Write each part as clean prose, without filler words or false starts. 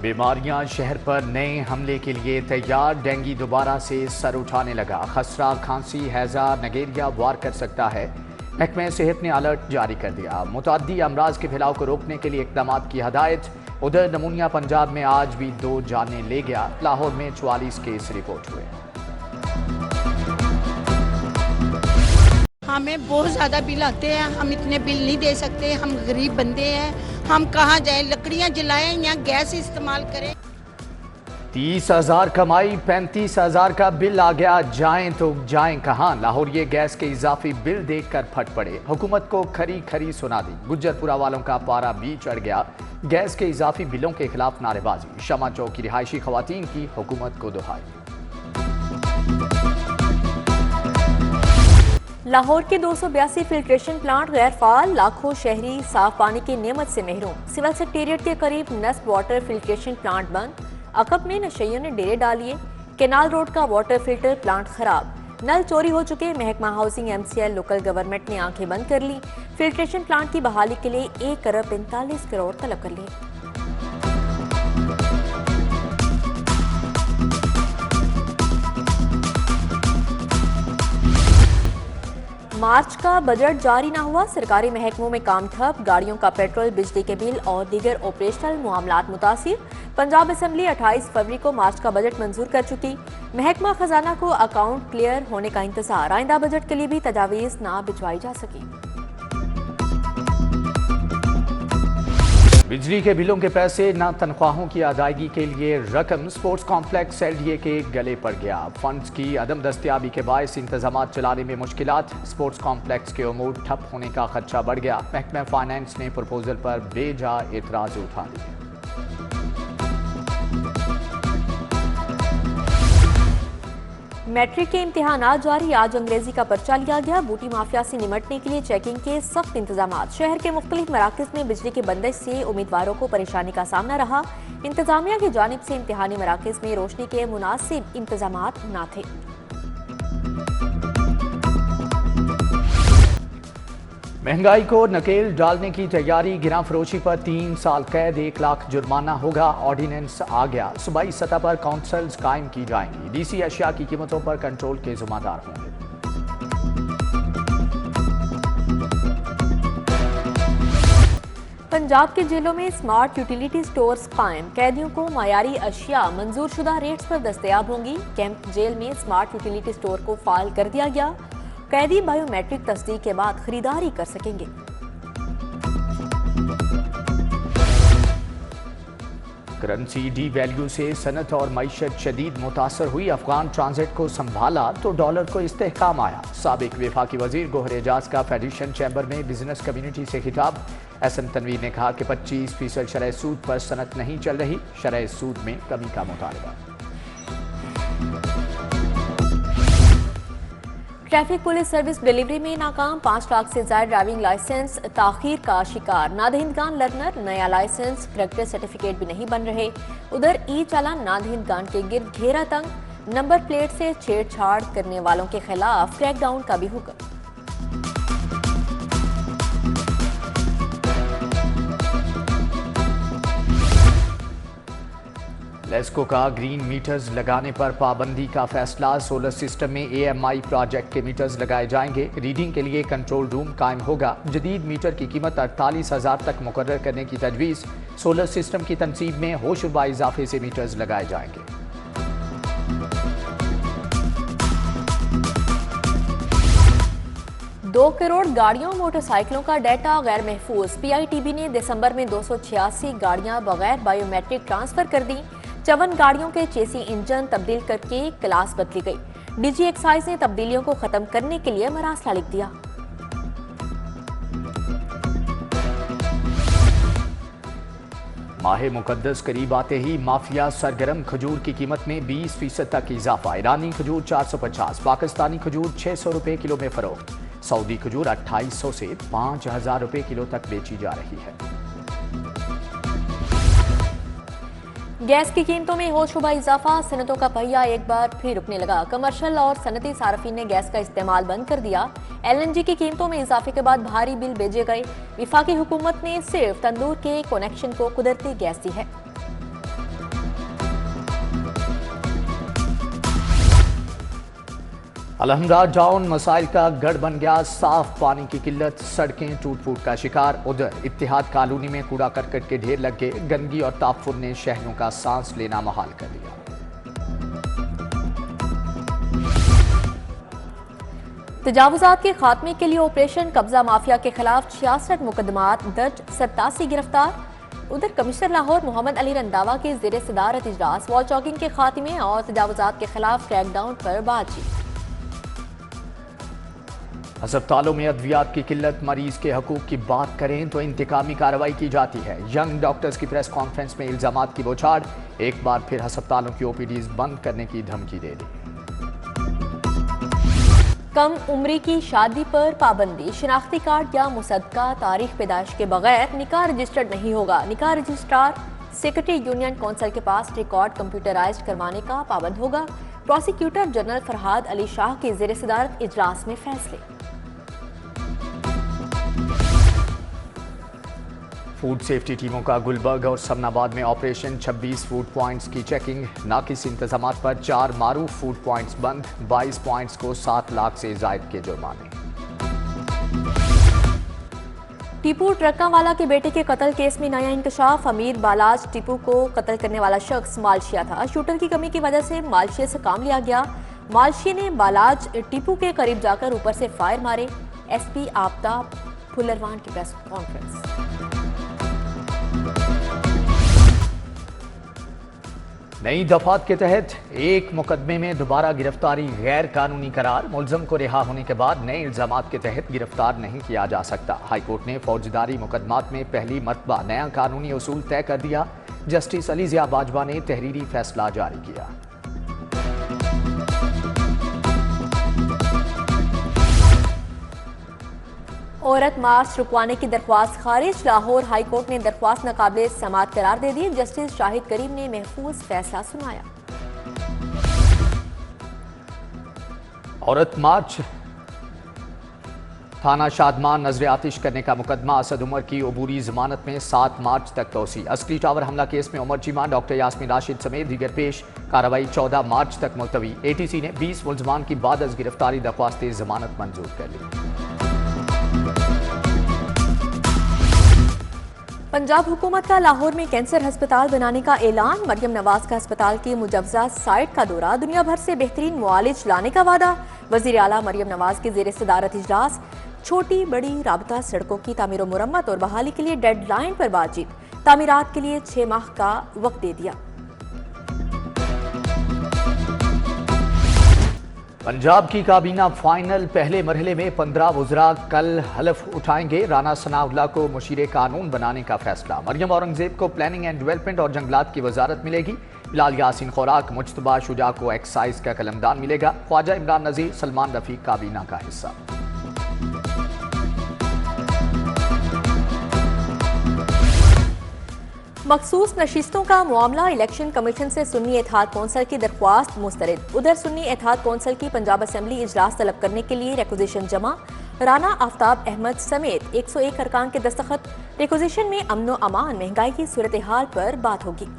बीमारियां शहर पर नए हमले के लिए तैयार। डेंगू दोबारा से सर उठाने लगा। खसरा, खांसी, हैजा, नगेरिया वार कर सकता है। महकमे सेहत ने अलर्ट जारी कर दिया। मुतअद्दी अमराज के फैलाव को रोकने के लिए इकदाम की हदायत। उधर नमूनिया पंजाब में आज भी 2 जानें ले गया। लाहौर में 44 केस रिपोर्ट हुए। हमें बहुत ज़्यादा बिल आते हैं, हम इतने बिल नहीं दे सकते, हम गरीब बंदे हैं, हम कहाँ जाएं, लकड़ियाँ जलाएं या गैस इस्तेमाल करें। 30,000 कमाई, 35,000 का बिल आ गया। जाएं तो जाएं कहाँ। लाहौर ये गैस के इजाफी बिल देखकर फट पड़े। हुकूमत को खरी खरी सुना दी। गुज्जरपुरा वालों का पारा भी चढ़ गया। गैस के इजाफी बिलों के खिलाफ नारेबाजी। शमा चौक की रिहायशी खवातीन की हुकूमत को दुहाई। लाहौर के 282 फिल्ट्रेशन प्लांट गैर फाल। लाखों शहरी साफ पानी की नेमत से महरूम। सिविल सेक्रेटेरिएट के करीब नस्ब वाटर फिल्ट्रेशन प्लांट बंद। अकब में नशइयों ने डेरे डालिए। केनाल रोड का वाटर फिल्टर प्लांट खराब। नल चोरी हो चुके। महकमा हाउसिंग, MCL, लोकल गवर्नमेंट ने आंखें बंद कर ली। फिल्ट्रेशन प्लांट की बहाली के लिए 1 अरब 45 करोड़ तलब कर लिए। मार्च का बजट जारी न हुआ। सरकारी महकमों में काम ठप। गाड़ियों का पेट्रोल, बिजली के बिल और दीगर ऑपरेशनल मामलात मुतासिर। पंजाब असेंबली 28 फरवरी को मार्च का बजट मंजूर कर चुकी। महकमा खजाना को अकाउंट क्लियर होने का इंतजार। आइंदा बजट के लिए भी तजावीज़ ना भिजवाई जा सकी। बिजली के बिलों के पैसे, ना तनख्वाहों की अदायगी के लिए रकम। स्पोर्ट्स कॉम्प्लेक्स LDA के गले पड़ गया। फंड्स की अदम दस्तियाबी के बायस इंतजाम चलाने में मुश्किलात। स्पोर्ट्स कॉम्प्लेक्स के उमूर ठप होने का खदशा बढ़ गया। महकमा फाइनेंस ने प्रपोजल पर बेजा एतराज उठा लिया। मैट्रिक के इम्तिहानात जारी। आज अंग्रेजी का पर्चा लिया गया। बूटी माफिया से निमटने के लिए चेकिंग के सख्त इंतजाम। शहर के मुख्तलिफ मराकज़ में बिजली की बंदिश से उम्मीदवारों को परेशानी का सामना रहा। इंतजामिया की जानिब से इम्तिहानी मराकज़ में रोशनी के मुनासिब इंतजाम न थे। महंगाई को नकेल डालने की तैयारी। गिरा फरोशी पर 3 साल कैद, 1 लाख जुर्माना होगा। ऑर्डिनेंस आ गया। सूबाई सतह पर काउंसिल्स कायम की जाएंगी। DC अशिया की कीमतों पर कंट्रोल के जिम्मेदार होंगे। पंजाब के जेलों में स्मार्ट यूटिलिटी स्टोर्स कायम। कैदियों को मायारी अशिया मंजूर शुदा रेट्स पर दस्तयाब होंगी। कैंप जेल में स्मार्ट यूटिलिटी स्टोर को फाल कर दिया गया। कैदी बायोमेट्रिक तस्दीक के बाद खरीदारी कर सकेंगे। करेंसी डी वैल्यू से सनत और मईशत शदीद मुतासर हुई। अफगान ट्रांजिट को संभाला तो डॉलर को इस्तेहकाम आया। साबिक वफाकी वजीर गोहर एजाज का फेडरेशन चैम्बर में बिजनेस कम्युनिटी से खिताब। SM तनवीर ने कहा कि 25% शरह सूद पर सनत नहीं चल रही। शरह सूद में कमी का मुतालबा। ट्रैफिक पुलिस सर्विस डिलीवरी में नाकाम। 5 लाख से ज्यादा ड्राइविंग लाइसेंस ताखीर का शिकार। नादहिंदगान लर्नर नया लाइसेंस, करेक्टर सर्टिफिकेट भी नहीं बन रहे। उधर चालान नादहिंदगान के गिर्द घेरा तंग। नंबर प्लेट से छेड़छाड़ करने वालों के खिलाफ क्रैकडाउन का भी हुक्म। लेस्को का ग्रीन मीटर्स लगाने पर पाबंदी का फैसला। सोलर सिस्टम में AMI प्रोजेक्ट के मीटर्स लगाए जाएंगे। रीडिंग के लिए कंट्रोल रूम कायम होगा। जदीद मीटर की कीमत 48,000 तक मुकर्रर करने की तजवीज़। सोलर सिस्टम की तनसीब में होशरुबा इजाफे से मीटर्स लगाए जाएंगे। दो करोड़ गाड़ियों मोटरसाइकिलों का डाटा गैर महफूज। PITB ने दिसंबर में 286 गाड़ियां बगैर बायोमेट्रिक ट्रांसफर कर दी। 54 गाड़ियों के चेसी इंजन तब्दील करके क्लास बदली गई। DG एक्साइज ने तब्दीलियों को खत्म करने के लिए मरासला लिख दिया। माह मुकद्दस करीब आते ही माफिया सरगर्म। खजूर की कीमत में 20% तक इजाफा। ईरानी खजूर 450, पाकिस्तानी खजूर 600 रुपए किलो में फरोख्त। सऊदी खजूर 2800 से 5000 रुपए किलो तक बेची जा रही है। गैस की कीमतों में होशरुबा इजाफा। सनतों का पहिया एक बार फिर रुकने लगा। कमर्शियल और सनती सार्फिन ने गैस का इस्तेमाल बंद कर दिया। LNG की कीमतों में इजाफे के बाद भारी बिल भेजे गए। वफाकी हुकूमत ने सिर्फ तंदूर के कनेक्शन को कुदरती गैस दी है। अलहमरा डाउन मसाइल का गढ़ बन गया, साफ पानी की किल्लत, सड़कें टूट फूट का शिकार। उधर इत्तेहाद कॉलोनी में कूड़ा करकट के ढेर लग गए, गंदगी और ताफुन ने शहरों का सांस लेना मुहाल कर दिया। तजावुजात के खात्मे के लिए ऑपरेशन कब्जा माफिया के खिलाफ 66 मुकदमात दर्ज, 87 गिरफ्तार। उधर कमिश्नर लाहौर मोहम्मद अली रंधावा के ज़ेर सदारत इजलास वॉल चौकिंग के खात्मे और तजावुजात के खिलाफ क्रैकडाउन पर बातचीत। अस्पतालों में अद्वियात की किल्लत, मरीज के हकूक की बात करें तो इंतकामी कार्रवाई की जाती है। यंग डॉक्टर्स की प्रेस कॉन्फ्रेंस में इल्जामात की बौछार, एक बार फिर अस्पतालों की ओपीडीज बंद करने की धमकी दे दी। कम उम्री की शादी पर पाबंदी, शिनाख्ती कार्ड या मुसद्दका तारीख पैदाइश के बगैर निकाह रजिस्टर्ड नहीं होगा। निकाह रजिस्ट्रार सेक्रेटरी यूनियन कौंसिल के पास रिकॉर्ड कंप्यूटराइज्ड करवाने का पाबंद होगा। प्रोसिक्यूटर जनरल फरहाद अली शाह के ज़ेर सदारत इजलास में फैसले। फूड सेफ्टी टीमों का गुलबर्ग और समनाबाद में ऑपरेशन, 26 फूड पॉइंट्स की चेकिंग, नाकिस इंतजामात पर 4 मारूफ फूड पॉइंट्स बंद, 22 पॉइंट्स को 7 लाख से जायद के जुर्माने। टीपू ट्रकावाला के बेटे के कत्ल केस में नया इंकशाफ, अमीर बालाज टीपू को कत्ल करने वाला शख्स मालशिया था। शूटर की कमी की वजह से मालशिया से काम लिया गया। मालशिया ने बालाज टीपू के करीब जाकर ऊपर से फायर मारे। एसपी आपदा फुलरवान की प्रेस कॉन्फ्रेंस। नई दफात के तहत एक मुकदमे में दोबारा गिरफ्तारी गैर कानूनी करार, मुलजम को रिहा होने के बाद नए इल्जामात के तहत गिरफ्तार नहीं किया जा सकता। हाईकोर्ट ने फौजदारी मुकदमात में पहली मरतबा नया कानूनी उसूल तय कर दिया। जस्टिस अली ज़िया बाजवा ने तहरीरी फैसला जारी किया। औरत मार्च रुकवाने की दरख्वास्त खारिज, लाहौर हाई कोर्ट ने दरख्वास्त नाकाबिले समाअत करार दे दी। जस्टिस शाहिद करीम ने महफूज फैसला सुनाया। औरत मार्च थाना शादमान नजर आतिश करने का मुकदमा, असद उमर की अबूरी जमानत में 7 मार्च तक तोसी। अस्करी टावर हमला केस में उमर चीमा, डॉक्टर यास्मीन राशिद समेत दीगर पेश, कार्रवाई 14 मार्च तक मुलतवी। ATC ने 20 मुलजमान की बाद अज गिरफ्तारी दरख्वास्त जमानत मंजूर कर ली। पंजाब हुकूमत का लाहौर में कैंसर अस्पताल बनाने का ऐलान, मरियम नवाज का अस्पताल की मुजव्वजा साइट का दौरा, दुनिया भर से बेहतरीन मुआलिज लाने का वादा। वजीर आला मरियम नवाज के ज़ेर सदारत इजलास, छोटी बड़ी राबता सड़कों की तामीर व मुरम्मत और बहाली के लिए डेडलाइन पर बातचीत, तामीरात के लिए 6 माह का वक्त दे दिया। पंजाब की काबीना फाइनल, पहले मरहले में 15 वज़रा कल हलफ उठाएंगे। राना सनाउल्लाह को मुशीर कानून बनाने का फैसला। मरियम औरंगजेब को प्लानिंग एंड डेवलपमेंट और जंगलात की वजारत मिलेगी। बिलाल यासीन खुराक, मुज्तबा शुजा को एक्साइज का कलमदान मिलेगा। ख्वाजा इमरान नज़ीर, सलमान रफीक काबीना का हिस्सा। मखसूस नशिस्तों का मामला, इलेक्शन कमीशन से सुन्नी इत्तेहाद कौंसिल की दरख्वास्त मुस्तरद। उधर सुन्नी इत्तेहाद कौंसिल की पंजाब असेंबली इजलास तलब करने के लिए रिक्वेजिशन जमा। राना आफ्ताब अहमद समेत 101 अरकान के दस्तखत। रिक्वेजिशन में अमन व अमान, महंगाई की सूरत हाल पर बात होगी।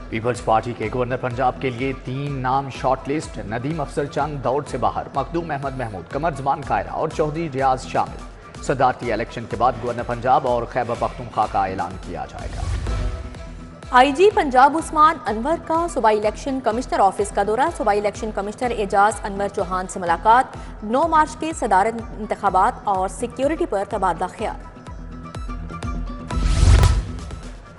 पीपल्स पार्टी के गवर्नर पंजाब के लिए 3 नाम शॉर्ट लिस्ट। नदीम अफसर चंद दौड़ से बाहर, मखदूम अहमद महमूद, कमर जमान कायरा और चौधरी रियाज शामिल। सदारती इलेक्शन के बाद गवर्नर पंजाब और खैबर पख्तूनख्वा का ऐलान किया जाएगा। IG पंजाब उस्मान अनवर का सूबाई इलेक्शन कमिश्नर ऑफिस का दौरा। सूबाई इलेक्शन कमिश्नर एजाज अनवर चौहान से मुलाकात। 9 मार्च के सदारत इंतखाबात और सिक्योरिटी पर तबादला ख्याल।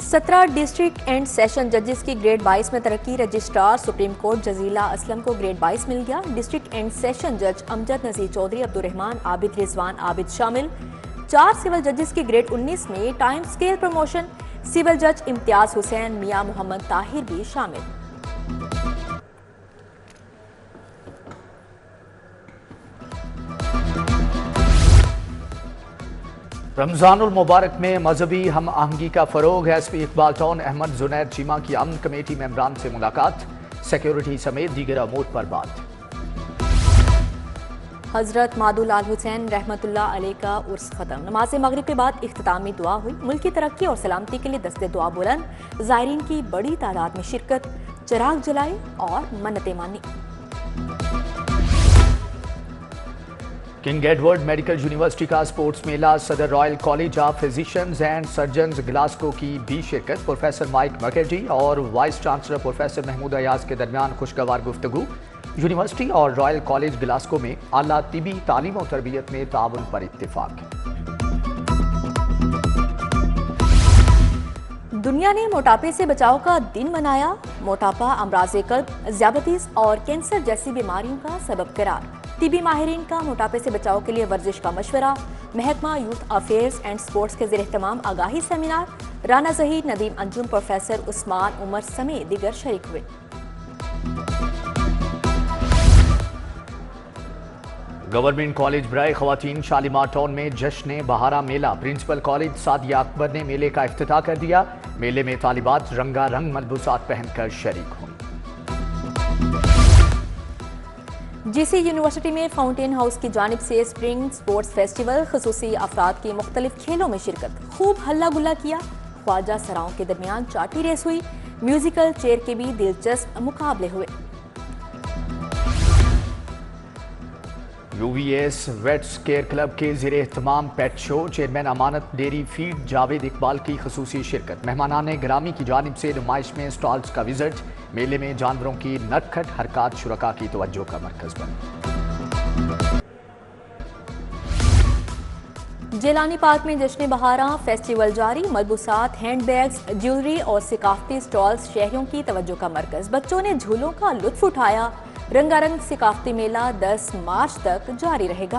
17 डिस्ट्रिक्ट एंड सेशन जजेस की ग्रेड 22 में तरक्की। Registrar supreme court Jazila Aslam को ग्रेड 22 मिल गया। डिस्ट्रिक्ट एंड सेशन जज अमजद नजीर चौधरी, अब्दुर्रहमान आबिद, रिजवान आबिद शामिल। 4 सिविल जजेस की ग्रेड 19 में टाइम स्केल प्रमोशन। सिविल जज इम्तियाज हुसैन, मियां मोहम्मद ताहिर भी शामिल। रमजानुल मुबारक में मजहबी हम आहंगी का फरोग है। SP इकबाल टाउन अहमद जुनैद चीमा की अमन कमेटी मेंबरान से मुलाकात। सिक्योरिटी समेत दीगर अमूर पर बात। हजरत मादुलाल हुसैन रहमतुल्लाह अलैह का उर्स खत्म। नमाज मगरिब के बाद इख्तितामी दुआ हुई। मुल्क की तरक्की और सलामती के लिए दस्ते दुआ बुलंद। ज़ायरीन की बड़ी तादाद में शिरकत, चिराग जलाए और मन्नतें मानी। किंग एडवर्ड मेडिकल यूनिवर्सिटी का स्पोर्ट्स मेला, सदर Royal College of Physicians and Surgeons Glasgow की भी शिरकत। प्रोफेसर माइक मैकेर्टी और vice chancellor professor Mahmood Ayaz के दरमियान खुशगवार गुफ्तगू। यूनिवर्सिटी और रॉयल कॉलेज ग्लासगो में आला तिबी तालीम और तरबियत में ताउन पर इत्तिफाक। दुनिया ने मोटापे से बचाव का दिन मनाया। मोटापा अमराज़े क़ल्ब, ज़ियाबतीस और कैंसर जैसी बीमारियों का सबब करार। तिबी माहिरीन का मोटापे से बचाव के लिए वर्जिश का मशवरा। महकमा यूथ अफेयर्स एंड स्पोर्ट्स के ज़ेर-ए-एहतमाम आगाही सेमिनार। राना ज़हीर, नदीम अंजुम, प्रोफेसर उस्मान उमर समेत दीगर शरीक हुए। गवर्नमेंट कॉलेज बराए खवातीन शालीमार टाउन में जश्न बहारा मेला। प्रिंसिपल कॉलेज सादिया अकबर ने मेले का इफ्तिताह कर दिया। मेले में तालिबात रंगारंग मलबूसात पहनकर शरीक हुई। जीसी यूनिवर्सिटी में फाउंटेन हाउस की जानिब से स्प्रिंग स्पोर्ट्स फेस्टिवल, खुसूसी अफराद की मुख्तलिफ खेलों में शिरकत। खूब हल्ला गुल्ला किया। ख्वाजा सराओं के दरमियान चाटी रेस हुई। म्यूजिकल चेयर के भी दिलचस्प मुकाबले हुए। यूवीएस वेट्स केयर क्लब के ज़ेर एहतमाम पेट शो। चेयरमैन अमानत डेयरी फीड जावेद इकबाल की खुसूसी शिरकत। मेहमानान ग्रामी की जानिब से नुमाइश में स्टॉल्स का विजिट। मेले में जानवरों की नटखट हरकत शुरका की तवज्जो का मरकज बनी। जेलानी पार्क में जश्न बहारा फेस्टिवल जारी। मलबूसात, हैंडबैग्स, ज्वेलरी और सिकाफती स्टॉल्स शहरियों की तवज्जो का मरकज। बच्चों ने झूलों का लुत्फ उठाया। रंगारंग सिकाफती मेला 10 मार्च तक जारी रहेगा।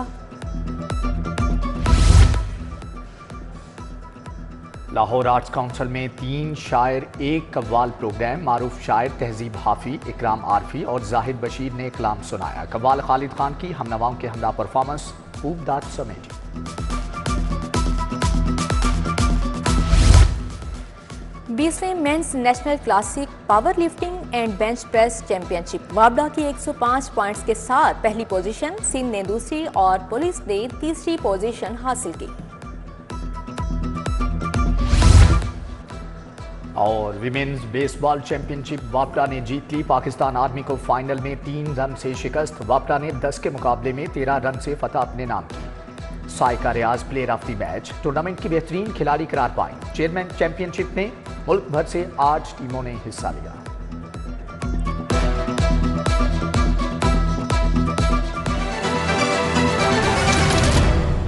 लाहौर आर्ट्स काउंसिल में 3 शायर 1 कव्वाल प्रोग्राम। मारूफ शायर तहजीब हाफी, इकराम आरफी और जाहिद बशीर ने कलाम सुनाया। कव्वाल खालिद खान की हमनवाओं के हमरा परफॉर्मेंस खूब दाद समेटी। 20वें men's national classic power lifting and bench press championship. वाबडा की 105 पॉइंट्स के साथ पहली पोजीशन, सिंध ने दूसरी और पुलिस ने तीसरी पोजीशन हासिल की। और विमेन्स बेसबॉल चैंपियनशिप वापडा ने जीत ली। पाकिस्तान आर्मी को फाइनल में 3 रन से शिकस्त। वापडा ने 10 के मुकाबले में 13 रन से फतह अपने नाम की। Saika Riyaz player of the match, tournament की बेहतरीन खिलाड़ी करार पाई। चेयरमैन चैंपियनशिप में मुल्क भर से 8 टीमों ने हिस्सा लिया।